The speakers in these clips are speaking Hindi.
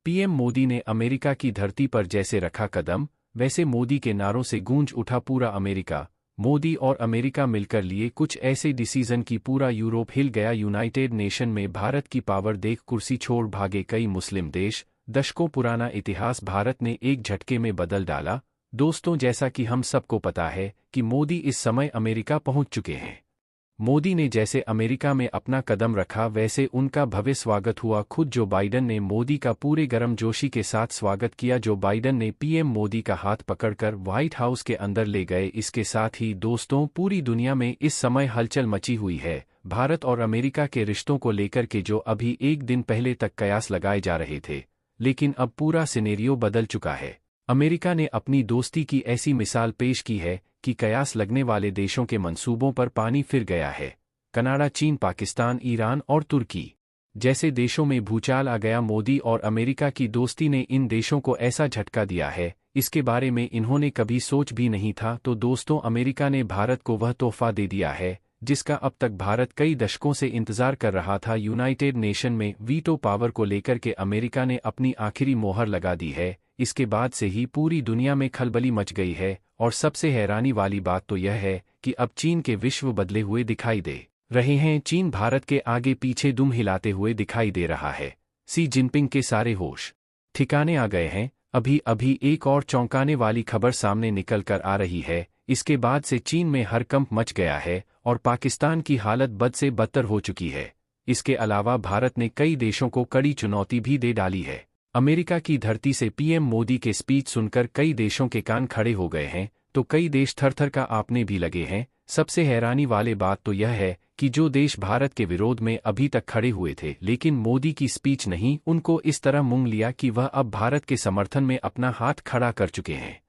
पीएम मोदी ने अमेरिका की धरती पर जैसे रखा कदम, वैसे मोदी के नारों से गूंज उठा पूरा अमेरिका। मोदी और अमेरिका मिलकर लिए कुछ ऐसे डिसीजन की पूरा यूरोप हिल गया। यूनाइटेड नेशन में भारत की पावर देख कुर्सी छोड़ भागे कई मुस्लिम देश। दशकों पुराना इतिहास भारत ने एक झटके में बदल डाला। दोस्तों, जैसा कि हम सबको पता है कि मोदी इस समय अमेरिका पहुंच चुके हैं। मोदी ने जैसे अमेरिका में अपना कदम रखा वैसे उनका भव्य स्वागत हुआ। खुद जो बाइडन ने मोदी का पूरे गर्मजोशी के साथ स्वागत किया। जो बाइडन ने पीएम मोदी का हाथ पकड़कर व्हाइट हाउस के अंदर ले गए। इसके साथ ही दोस्तों, पूरी दुनिया में इस समय हलचल मची हुई है। भारत और अमेरिका के रिश्तों को लेकर के जो अभी एक दिन पहले तक कयास लगाए जा रहे थे, लेकिन अब पूरा सिनेरियो बदल चुका है। अमेरिका ने अपनी दोस्ती की ऐसी मिसाल पेश की है कि कयास लगने वाले देशों के मंसूबों पर पानी फिर गया है। कनाडा, चीन, पाकिस्तान, ईरान और तुर्की जैसे देशों में भूचाल आ गया। मोदी और अमेरिका की दोस्ती ने इन देशों को ऐसा झटका दिया है, इसके बारे में इन्होंने कभी सोच भी नहीं था। तो दोस्तों, अमेरिका ने भारत को वह तोहफा दे दिया है जिसका अब तक भारत कई दशकों से इंतजार कर रहा था। यूनाइटेड नेशन में वीटो पावर को लेकर के अमेरिका ने अपनी आखिरी मोहर लगा दी है। इसके बाद से ही पूरी दुनिया में खलबली मच गई है। और सबसे हैरानी वाली बात तो यह है कि अब चीन के विश्व बदले हुए दिखाई दे रहे हैं। चीन भारत के आगे पीछे दुम हिलाते हुए दिखाई दे रहा है। शी जिनपिंग के सारे होश ठिकाने आ गए हैं। अभी अभी एक और चौंकाने वाली खबर सामने निकल कर आ रही है। इसके बाद से चीन में हड़कंप मच गया है और पाकिस्तान की हालत बद से बदतर हो चुकी है। इसके अलावा भारत ने कई देशों को कड़ी चुनौती भी दे डाली है। अमेरिका की धरती से पीएम मोदी के स्पीच सुनकर कई देशों के कान खड़े हो गए हैं, तो कई देश थर-थर का कांपने भी लगे हैं। सबसे हैरानी वाली बात तो यह है कि जो देश भारत के विरोध में अभी तक खड़े हुए थे, लेकिन मोदी की स्पीच नहीं उनको इस तरह मूंग लिया कि वह अब भारत के समर्थन में अपना हाथ खड़ा कर चुके हैं।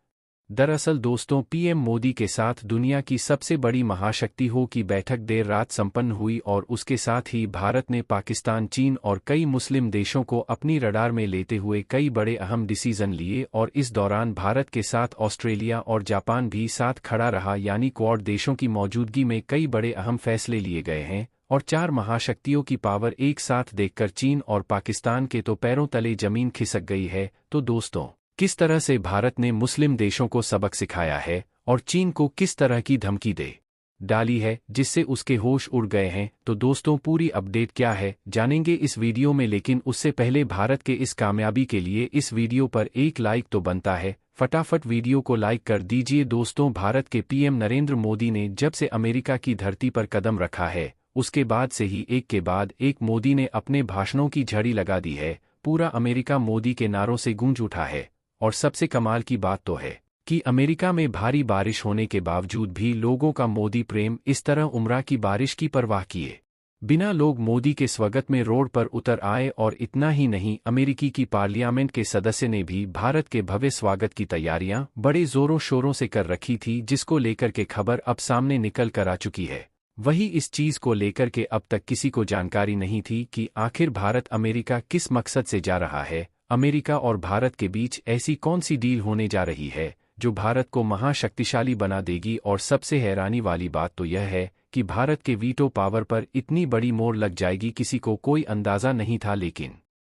दरअसल दोस्तों, पीएम मोदी के साथ दुनिया की सबसे बड़ी महाशक्ति हो की बैठक देर रात संपन्न हुई और उसके साथ ही भारत ने पाकिस्तान, चीन और कई मुस्लिम देशों को अपनी रडार में लेते हुए कई बड़े अहम डिसीजन लिए। और इस दौरान भारत के साथ ऑस्ट्रेलिया और जापान भी साथ खड़ा रहा, यानी क्वाड देशों की मौजूदगी में कई बड़े अहम फैसले लिए गए हैं। और चार महाशक्तियों की पावर एक साथ देखकर चीन और पाकिस्तान के तो पैरों तले जमीन खिसक गई है। तो दोस्तों, किस तरह से भारत ने मुस्लिम देशों को सबक सिखाया है और चीन को किस तरह की धमकी दे डाली है जिससे उसके होश उड़ गए हैं। तो दोस्तों, पूरी अपडेट क्या है जानेंगे इस वीडियो में, लेकिन उससे पहले भारत के इस कामयाबी के लिए इस वीडियो पर एक लाइक तो बनता है। फटाफट वीडियो को लाइक कर दीजिए। दोस्तों, भारत के पीएम नरेंद्र मोदी ने जब से अमेरिका की धरती पर कदम रखा है, उसके बाद से ही एक के बाद एक मोदी ने अपने भाषणों की झड़ी लगा दी है। पूरा अमेरिका मोदी के नारों से गूंज उठा है। और सबसे कमाल की बात तो है कि अमेरिका में भारी बारिश होने के बावजूद भी लोगों का मोदी प्रेम इस तरह उमड़ा कि बारिश की परवाह किए बिना लोग मोदी के स्वागत में रोड पर उतर आए। और इतना ही नहीं, अमेरिकी की पार्लियामेंट के सदस्य ने भी भारत के भव्य स्वागत की तैयारियां बड़े जोरों शोरों से कर रखी थी, जिसको लेकर के खबर अब सामने निकल कर आ चुकी है। वही इस चीज को लेकर के अब तक किसी को जानकारी नहीं थी कि आखिर भारत अमेरिका किस मकसद से जा रहा है। अमेरिका और भारत के बीच ऐसी कौन सी डील होने जा रही है जो भारत को महाशक्तिशाली बना देगी। और सबसे हैरानी वाली बात तो यह है कि भारत के वीटो पावर पर इतनी बड़ी मोहर लग जाएगी, किसी को कोई अंदाजा नहीं था। लेकिन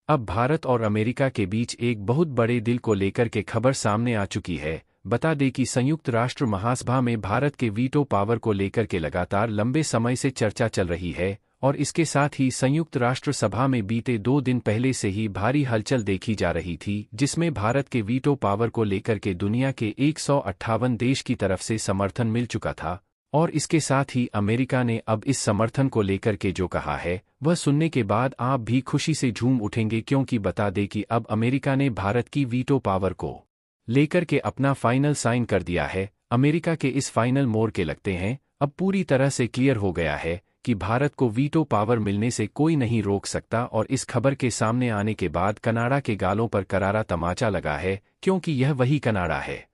अब भारत और अमेरिका के बीच एक बहुत बड़े डील को लेकर के खबर सामने आ चुकी है। बता दें कि संयुक्त राष्ट्र महासभा में भारत के वीटो पावर को लेकर के लगातार लंबे समय से चर्चा चल रही है। और इसके साथ ही संयुक्त राष्ट्र सभा में बीते 2 दिन पहले से ही भारी हलचल देखी जा रही थी, जिसमें भारत के वीटो पावर को लेकर के दुनिया के 158 देश की तरफ से समर्थन मिल चुका था। और इसके साथ ही अमेरिका ने अब इस समर्थन को लेकर के जो कहा है वह सुनने के बाद आप भी खुशी से झूम उठेंगे, क्योंकि बता दें कि अब अमेरिका ने भारत की वीटो पावर को लेकर के अपना फाइनल साइन कर दिया है। अमेरिका के इस फाइनल मोड़ के लगते हैं अब पूरी तरह से क्लियर हो गया है कि भारत को वीटो पावर मिलने से कोई नहीं रोक सकता। और इस खबर के सामने आने के बाद कनाडा के गालों पर करारा तमाचा लगा है, क्योंकि यह वही कनाडा है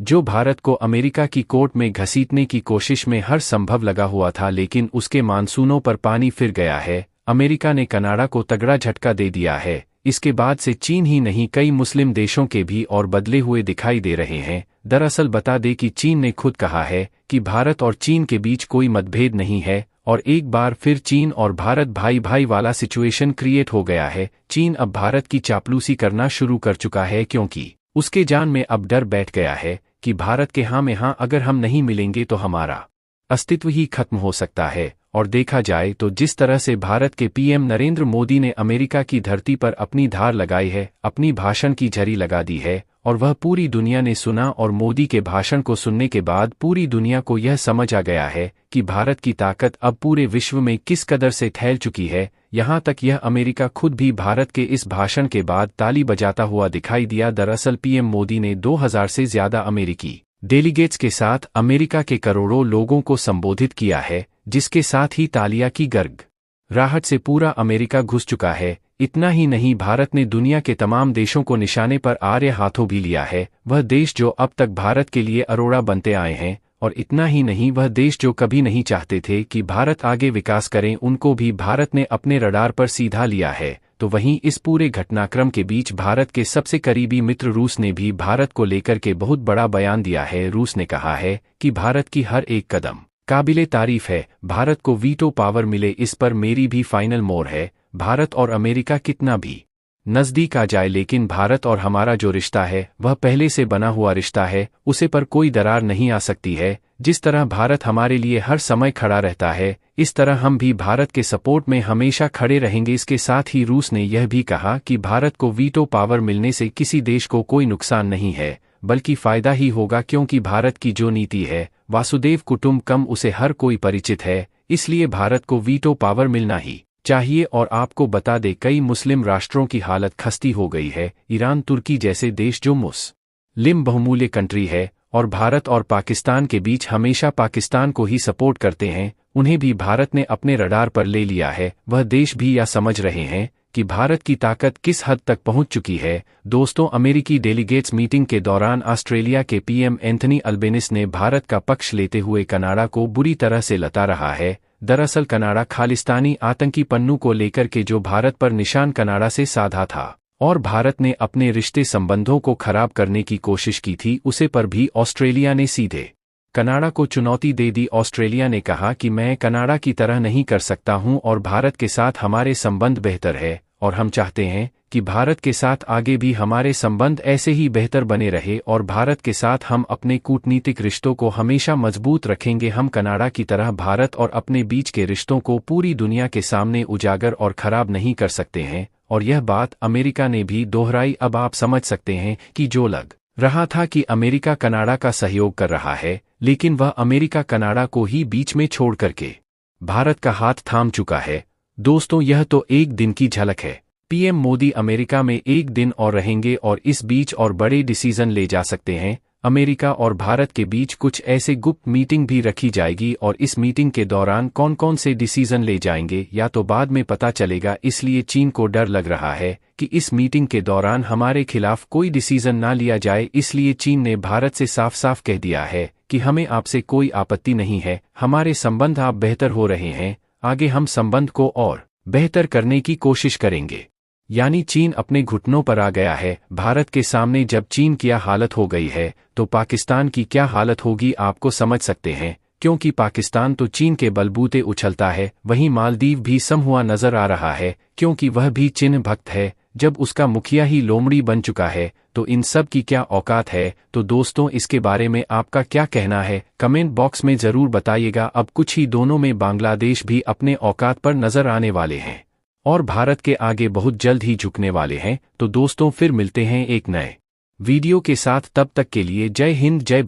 जो भारत को अमेरिका की कोर्ट में घसीटने की कोशिश में हर संभव लगा हुआ था, लेकिन उसके मानसूनों पर पानी फिर गया है। अमेरिका ने कनाडा को तगड़ा झटका दे दिया है। इसके बाद से चीन ही नहीं, कई मुस्लिम देशों के भी और बदले हुए दिखाई दे रहे हैं। दरअसल बता दें कि चीन ने खुद कहा है कि भारत और चीन के बीच कोई मतभेद नहीं है और एक बार फिर चीन और भारत भाई भाई वाला सिचुएशन क्रिएट हो गया है। चीन अब भारत की चापलूसी करना शुरू कर चुका है, क्योंकि उसके जान में अब डर बैठ गया है कि भारत के हाँ में हाँ अगर हम नहीं मिलेंगे तो हमारा अस्तित्व ही खत्म हो सकता है। और देखा जाए तो जिस तरह से भारत के पीएम नरेंद्र मोदी ने अमेरिका की धरती पर अपनी धार लगाई है, अपनी भाषण की झड़ी लगा दी है, और वह पूरी दुनिया ने सुना, और मोदी के भाषण को सुनने के बाद पूरी दुनिया को यह समझ आ गया है कि भारत की ताकत अब पूरे विश्व में किस कदर से फैल चुकी है। यहाँ तक यह अमेरिका खुद भी भारत के इस भाषण के बाद ताली बजाता हुआ दिखाई दिया। दरअसल पीएम मोदी ने 2000 से ज्यादा अमेरिकी डेलीगेट्स के साथ अमेरिका के करोड़ों लोगों को संबोधित किया है, जिसके साथ ही तालियां की गड़गड़ाहट से पूरा अमेरिका घुस चुका है। इतना ही नहीं, भारत ने दुनिया के तमाम देशों को निशाने पर आड़े हाथों भी लिया है, वह देश जो अब तक भारत के लिए अरोड़ा बनते आए हैं। और इतना ही नहीं, वह देश जो कभी नहीं चाहते थे कि भारत आगे विकास करें, उनको भी भारत ने अपने रडार पर सीधा लिया है। तो वहीं इस पूरे घटनाक्रम के बीच भारत के सबसे करीबी मित्र रूस ने भी भारत को लेकर के बहुत बड़ा बयान दिया है। रूस ने कहा है कि भारत की हर एक कदम काबिले तारीफ है, भारत को वीटो पावर मिले, इस पर मेरी भी फाइनल मोहर है। भारत और अमेरिका कितना भी नज़दीक आ जाए, लेकिन भारत और हमारा जो रिश्ता है वह पहले से बना हुआ रिश्ता है, उसे पर कोई दरार नहीं आ सकती है। जिस तरह भारत हमारे लिए हर समय खड़ा रहता है, इस तरह हम भी भारत के सपोर्ट में हमेशा खड़े रहेंगे। इसके साथ ही रूस ने यह भी कहा कि भारत को वीटो पावर मिलने से किसी देश को कोई नुकसान नहीं है, बल्कि फायदा ही होगा, क्योंकि भारत की जो नीति है वासुदेव कुटुंबकम, उसे हर कोई परिचित है। इसलिए भारत को वीटो पावर मिलना ही चाहिए। और आपको बता दें, कई मुस्लिम राष्ट्रों की हालत खस्ती हो गई है। ईरान, तुर्की जैसे देश जो मुस्लिम बहुमूल्य कंट्री है और भारत और पाकिस्तान के बीच हमेशा पाकिस्तान को ही सपोर्ट करते हैं, उन्हें भी भारत ने अपने रडार पर ले लिया है। वह देश भी यह समझ रहे हैं कि भारत की ताकत किस हद तक पहुंच चुकी है। दोस्तों, अमेरिकी डेलीगेट्स मीटिंग के दौरान ऑस्ट्रेलिया के पीएम एंथनी अल्बेनिस ने भारत का पक्ष लेते हुए कनाडा को बुरी तरह से लता रहा है। दरअसल कनाडा खालिस्तानी आतंकी पन्नू को लेकर के जो भारत पर निशान कनाडा से साधा था और भारत ने अपने रिश्ते संबंधों को खराब करने की कोशिश की थी, उसे पर भी ऑस्ट्रेलिया ने सीधे कनाडा को चुनौती दे दी। ऑस्ट्रेलिया ने कहा कि मैं कनाडा की तरह नहीं कर सकता हूं और भारत के साथ हमारे संबंध बेहतर है और हम चाहते हैं कि भारत के साथ आगे भी हमारे संबंध ऐसे ही बेहतर बने रहे और भारत के साथ हम अपने कूटनीतिक रिश्तों को हमेशा मजबूत रखेंगे। हम कनाडा की तरह भारत और अपने बीच के रिश्तों को पूरी दुनिया के सामने उजागर और खराब नहीं कर सकते हैं। और यह बात अमेरिका ने भी दोहराई। अब आप समझ सकते हैं कि जो लग रहा था कि अमेरिका कनाडा का सहयोग कर रहा है, लेकिन वह अमेरिका कनाडा को ही बीच में छोड़ करके भारत का हाथ थाम चुका है। दोस्तों, यह तो एक दिन की झलक है। पीएम मोदी अमेरिका में एक दिन और रहेंगे और इस बीच और बड़े डिसीजन ले जा सकते हैं। अमेरिका और भारत के बीच कुछ ऐसे गुप्त मीटिंग भी रखी जाएगी और इस मीटिंग के दौरान कौन कौन से डिसीजन ले जाएंगे या तो बाद में पता चलेगा। इसलिए चीन को डर लग रहा है कि इस मीटिंग के दौरान हमारे खिलाफ कोई डिसीजन ना लिया जाए। इसलिए चीन ने भारत से साफ साफ कह दिया है कि हमें आपसे कोई आपत्ति नहीं है, हमारे संबंध आप बेहतर हो रहे हैं, आगे हम संबंध को और बेहतर करने की कोशिश करेंगे। यानी चीन अपने घुटनों पर आ गया है। भारत के सामने जब चीन की हालत हो गई है तो पाकिस्तान की क्या हालत होगी आपको समझ सकते हैं, क्योंकि पाकिस्तान तो चीन के बलबूते उछलता है। वहीं मालदीव भी सम हुआ नजर आ रहा है, क्योंकि वह भी चिन्ह भक्त है। जब उसका मुखिया ही लोमड़ी बन चुका है तो इन सब की क्या औकात है। तो दोस्तों, इसके बारे में आपका क्या कहना है, कमेंट बॉक्स में जरूर बताइएगा। अब कुछ ही दोनों में बांग्लादेश भी अपने औकात पर नजर आने वाले हैं और भारत के आगे बहुत जल्द ही झुकने वाले हैं। तो दोस्तों, फिर मिलते हैं एक नए वीडियो के साथ, तब तक के लिए जय हिंद, जय भारत।